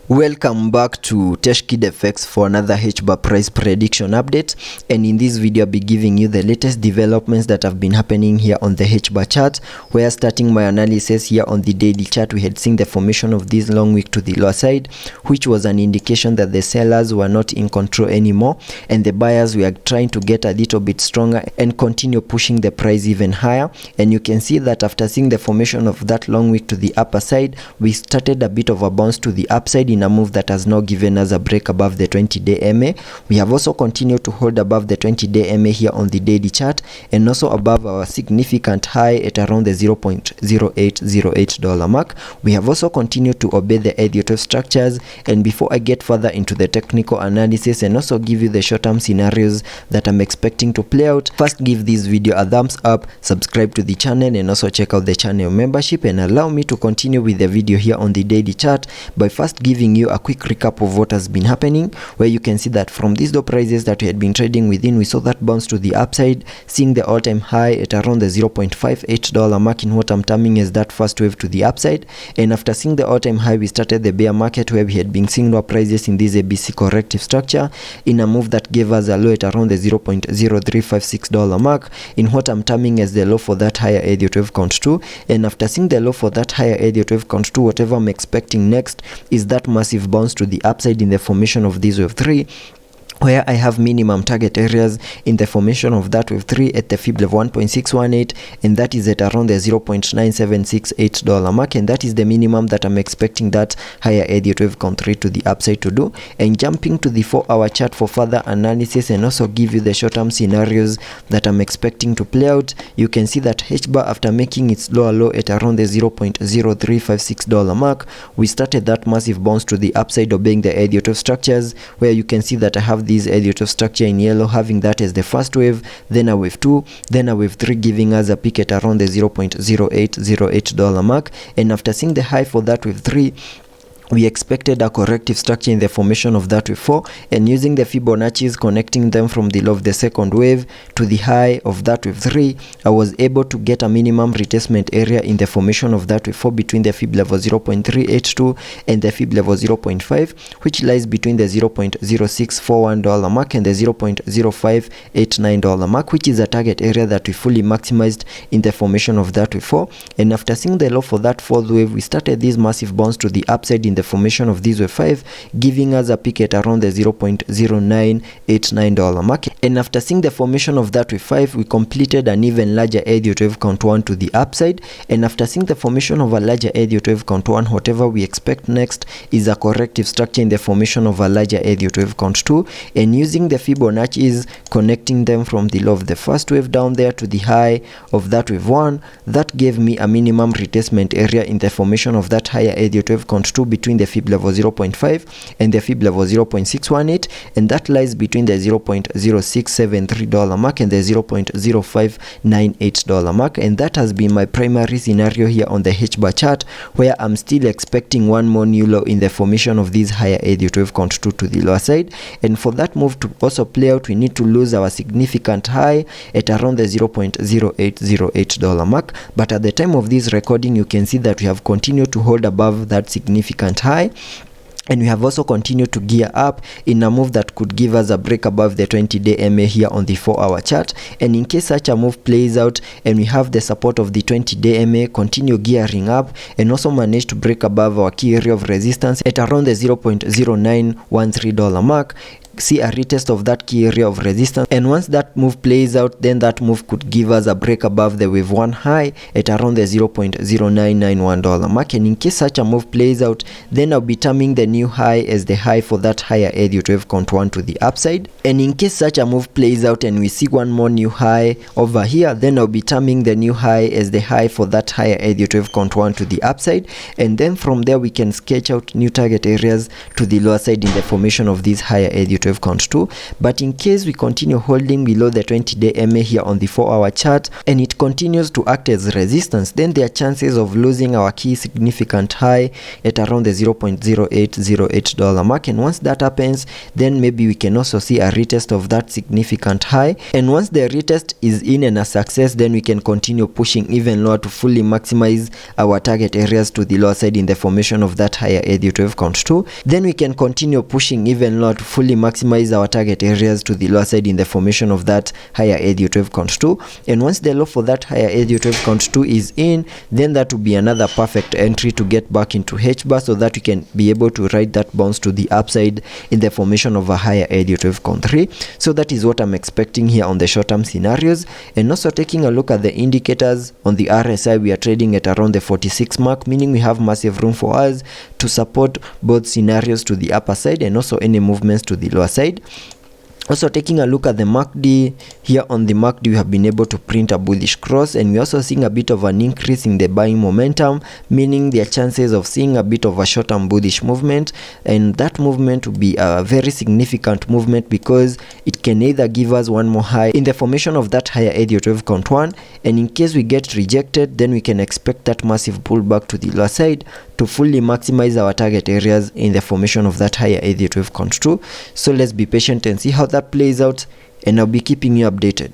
Welcome back to TechKidFX for another Hbar price prediction update, and in this video I'll be giving you the latest developments that have been happening here on the Hbar chart, where starting my analysis here on the daily chart, we had seen the formation of this long wick to the lower side, which was an indication that the sellers were not in control anymore and the buyers were trying to get a little bit stronger and continue pushing the price even higher. And you can see that after seeing the formation of that long wick to the upper side, we started a bit of a bounce to the upside in a move that has now given us a break above the 20-day MA. We have also continued to hold above the 20-day MA here on the daily chart, and also above our significant high at around the $0.0808 mark. We have also continued to obey the Elliot structures. And before I get further into the technical analysis and also give you the short-term scenarios that I'm expecting to play out, first give this video a thumbs up, subscribe to the channel, and also check out the channel membership, and allow me to continue with the video here on the daily chart by first giving you a quick recap of what has been happening, where you can see that from these low prices that we had been trading within, we saw that bounce to the upside, seeing the all-time high at around the $0.58 mark in what I'm terming as that first wave to the upside. And after seeing the all-time high, we started the bear market, where we had been seeing low prices in this ABC corrective structure in a move that gave us a low at around the $0.0356 mark in what I'm terming as the low for that higher Elliott wave count 2. And after seeing the low for that higher Elliott wave count 2, whatever I'm expecting next is that massive bounce to the upside in the formation of this wave 3, where I have minimum target areas in the formation of that wave 3 at the fib level 1.618, and that is at around the $0.9768 mark, and that is the minimum that I'm expecting that higher Elliott wave count 3 to the upside to do. And jumping to the 4-hour chart for further analysis and also give you the short-term scenarios that I'm expecting to play out, you can see that Hbar, after making its lower low at around the $0.0356 mark, we started that massive bounce to the upside obeying the Elliott wave structures, where you can see that I have this Elliott structure in yellow, having that as the first wave, then a wave 2, then a wave 3, giving us a peak at around the $0.0808 mark. And after seeing the high for that wave 3, we expected a corrective structure in the formation of that wave 4, and using the Fibonacci's, connecting them from the low of the second wave to the high of that wave 3, I was able to get a minimum retracement area in the formation of that wave 4 between the fib level 0.382 and the fib level 0.5, which lies between the $0.0641 mark and the $0.0589 mark, which is a target area that we fully maximized in the formation of that wave 4. And after seeing the low for that fourth wave, we started this massive bounce to the upside in the formation of this wave 5, giving us a peak at around the $0.0989 mark. And after seeing the formation of that wave 5, we completed an even larger Elliott wave count 1 to the upside. And after seeing the formation of a larger Elliott wave count 1, whatever we expect next is a corrective structure in the formation of a larger Elliott wave count 2, and using the Fibonacci's, connecting them from the low of the first wave down there to the high of that wave 1, that gave me a minimum retracement area in the formation of that higher Elliott wave count 2 between the fib level 0.5 and the fib level 0.618, and that lies between the $0.0673 mark and the $0.0598 mark. And that has been my primary scenario here on the Hbar chart, where I'm still expecting one more new low in the formation of this higher Elliott wave count 2 to the lower side. And for that move to also play out, we need to lose our significant high at around the $0.0808 mark. But at the time of this recording, you can see that we have continued to hold above that significant high, and we have also continued to gear up in a move that could give us a break above the 20-day MA here on the 4-hour chart. And in case such a move plays out and we have the support of the 20-day MA, continue gearing up and also manage to break above our key area of resistance at around the $0.0913 mark, see a retest of that key area of resistance. And once that move plays out, then that move could give us a break above the wave 1 high at around the $0.0991 mark. And in case such a move plays out, then I'll be terming the new high as the high for that higher Elliott wave count 1 to the upside. And in case such a move plays out and we see one more new high over here, then I'll be terming the new high as the high for that higher Elliott wave count 1 to the upside. And then from there we can sketch out new target areas to the lower side in the formation of this higher Elliott wave count 2. But in case we continue holding below the 20-day MA here on the 4-hour chart and it continues to act as resistance, then there are chances of losing our key significant high at around the $0.0808 mark. And once that happens, then maybe we can also see a retest of that significant high. And once the retest is in and a success, then we can continue pushing even lower to fully maximize our target areas to the lower side in the formation of that higher Elliott wave count 2. Then we can continue pushing even lower to fully maximize our target areas to the lower side in the formation of that higher Elliott wave count 2. And once the low for that higher Elliott wave count 2 is in, then that will be another perfect entry to get back into Hbar so that we can be able to ride that bounce to the upside in the formation of a higher Elliott wave count 3. So that is what I'm expecting here on the short-term scenarios. And also taking a look at the indicators on the RSI, we are trading at around the 46 mark, meaning we have massive room for us to support both scenarios to the upper side and also any movements to the lower side. Also taking a look at the MACD, here on the MACD we have been able to print a bullish cross, and we're also seeing a bit of an increase in the buying momentum, meaning there are chances of seeing a bit of a short-term bullish movement, and that movement will be a very significant movement because it can either give us one more high in the formation of that higher Elliott wave count 1, and in case we get rejected, then we can expect that massive pullback to the lower side to fully maximize our target areas in the formation of that higher Elliott wave count 2. So let's be patient and see how that plays out, and I'll be keeping you updated.